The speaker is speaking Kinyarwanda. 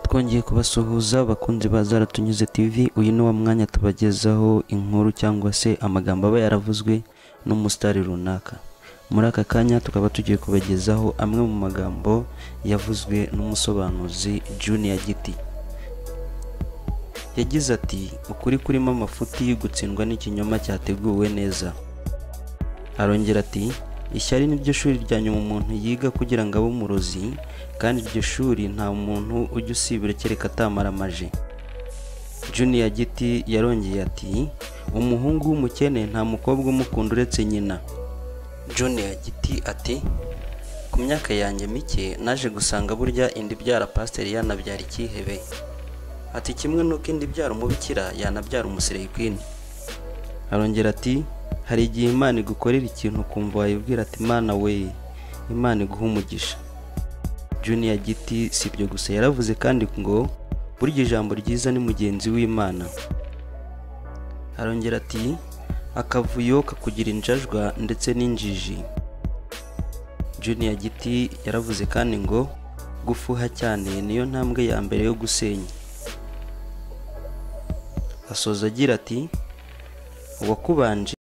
Twongeye kubasuhuza bakunzi ba Zaratunyuze TV. Uyu ni wa mwanya tubagezaho inkuru cyangwa se amagambo aba yaravuzwe n'umusitari runaka. Muri aka kanya tukaba tugiye kubagezaho amwe mu magambo yavuzwe n'umusobanuzi Junior Giti. Yagize ati ukuri kurimo amafuti gutsindwa n'ikinyoma cyateguwe neza. Arongera ati ishyari niryo shuri rya nyuma umuntu yiga kugira ngo abe umurozi, kandi iryo shuri nta muntu ujya usibira kereka atamaramaje. Junior Giti yarongeye ati umuhungu w'umukene nta mukobwa umukunda uretse nyina. Junior Giti ati ku myaka yanjye mike naje gusanga burya indi byara pasiteri yanabyara ikihebe. Ati kimwe nuko indi byara umubikira yanabyara umusirikini. Arongera ati hari igihe Imana igukorera ikintu kumva wayibwira ati Imana we, Imana iguha umugisha. Junior Giti sibyo gusa yaravuze kandi ngo burya ijambo ryiza ni mugenzi w'Imana. Arongera ati akavuyo kakugira injajwa ndetse n'injiji. Junior Giti yaravuze kandi ngo gufuha cyane niyo ntambwe ya mbere yo gusenya. Asoza agira ati uwakubanje